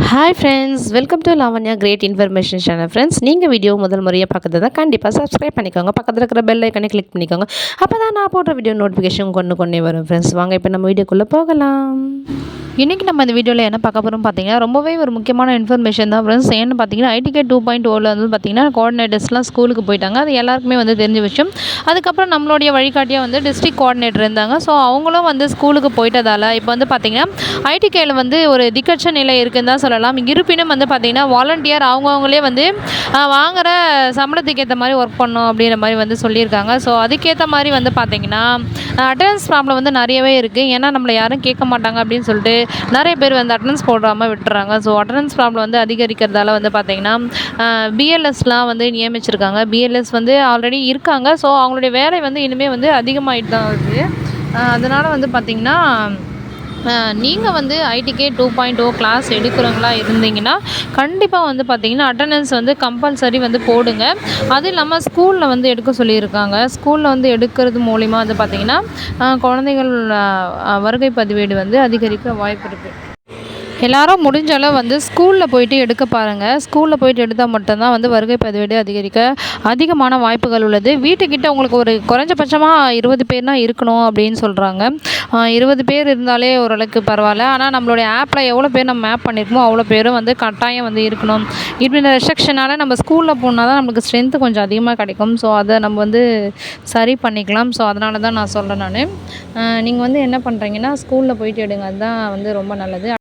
Hi friends, welcome to Lavanya great information channel. Friends, நீங்கள் video முதல் முறையாக பார்க்குறதா கண்டிப்பாக சப்ஸ்கிரைப் பண்ணிக்கோங்க. பக்கத்தில் இருக்கிற பெல் ஐக்கனை கிளிக் பண்ணிக்கோங்க. அப்போ தான் நான் போடுற வீடியோ நோட்டிஃபிகேஷன் கொண்டே வரும். ஃப்ரெண்ட்ஸ், வாங்க இப்போ நம்ம வீடியோக்குள்ளே போகலாம். இன்றைக்கி நம்ம இந்த வீடியோவில் என்ன பார்க்க போகிறோம் பார்த்தீங்கன்னா, ரொம்பவே ஒரு முக்கியமான இன்ஃபர்மேஷன் தான் ஃப்ரெண்ட்ஸ். ஏன்னு பார்த்தீங்கன்னா, ஐடிகே 2.0ல் வந்து பார்த்தீங்கன்னா கோஆர்டினேட்டர்ஸ்லாம் ஸ்கூலுக்கு போயிட்டாங்க. அது எல்லாருக்குமே வந்து தெரிஞ்ச விஷயம். அதுக்கப்புறம் நம்மளுடைய வழிகாட்டியாக வந்து டிஸ்ட்ரிக்ட் கோஆர்டினேட்டர் இருந்தாங்க. ஸோ அவங்களும் வந்து ஸ்கூலுக்கு போயிட்டதால் இப்போ வந்து பார்த்திங்கன்னா ஐடிகேயில் வந்து ஒரு திக்கற்ற நிலை இருக்குதுன்னு தான் சொல்லலாம். இருப்பினும் வந்து பார்த்திங்கன்னா வாலண்டியர் அவங்கவுங்களே வந்து வாங்குகிற சம்பளத்துக்கு ஏற்ற மாதிரி ஒர்க் பண்ணணும் அப்படிங்கிற மாதிரி வந்து சொல்லியிருக்காங்க. ஸோ அதுக்கேற்ற மாதிரி வந்து பார்த்திங்கன்னா அட்டெண்டன்ஸ் ப்ராப்ளம் வந்து நிறையவே இருக்குது. ஏன்னா நம்மளை யாரும் கேட்க மாட்டாங்க அப்படின்னு சொல்லிட்டு நிறைய பேர் வந்து அட்டெண்டன்ஸ் போடாமல் விட்டுறாங்க. ஸோ அட்டெண்டன்ஸ் ப்ராப்ளம் வந்து அதிகரிக்கிறதால வந்து பார்த்திங்கன்னா பிஎல்எஸ்லாம் வந்து நியமிச்சிருக்காங்க. பிஎல்எஸ் வந்து ஆல்ரெடி இருக்காங்க. ஸோ அவங்களுடைய வேலை வந்து இனிமேல் வந்து அதிகமாகிட்டு தான் இருக்குது. அதனால் வந்து பார்த்திங்கன்னா நீங்கள் வந்து ஐடிகே 2.0 கிளாஸ் எடுக்கிறவங்களா இருந்தீங்கன்னா கண்டிப்பாக வந்து பார்த்திங்கன்னா அட்டெண்டன்ஸ் வந்து கம்பல்சரி வந்து போடுங்க. அதுவும் இல்லாமல் ஸ்கூலில் வந்து எடுக்க சொல்லியிருக்காங்க. ஸ்கூலில் வந்து எடுக்கிறது மூலிமா வந்து பார்த்திங்கன்னா குழந்தைகள் வருகை பதிவேடு வந்து அதிகரிக்க வாய்ப்பு இருக்குது. எல்லாரும் முடிஞ்ச அளவு வந்து ஸ்கூலில் போயிட்டு எடுக்க பாருங்கள். ஸ்கூலில் போயிட்டு எடுத்தால் மட்டும்தான் வந்து வருகை பதிவேடு அதிகரிக்க அதிகமான வாய்ப்புகள் உள்ளது. வீட்டுக்கிட்ட உங்களுக்கு ஒரு குறைஞ்சபட்சமாக 20 பேர்னா இருக்கணும் அப்படின்னு சொல்கிறாங்க. 20 பேர் இருந்தாலே ஓரளவுக்கு பரவாயில்ல. ஆனால் நம்மளுடைய ஆப்பில் எவ்வளோ பேர் நம்ம மேப் பண்ணியிருக்கோமோ அவ்வளோ பேரும் வந்து கட்டாயம் வந்து இருக்கணும். இப்படி இந்த ரெஸ்ட்ரிக்ஷனால் நம்ம ஸ்கூலில் போனால் தான் நம்மளுக்கு ஸ்ட்ரென்த்து கொஞ்சம் அதிகமாக கிடைக்கும். ஸோ அதை நம்ம வந்து சரி பண்ணிக்கலாம். ஸோ அதனால தான் நான் சொல்கிறேன். நீங்கள் வந்து என்ன பண்ணுறீங்கன்னா ஸ்கூலில் போயிட்டு எடுங்க. அதுதான் வந்து ரொம்ப நல்லது.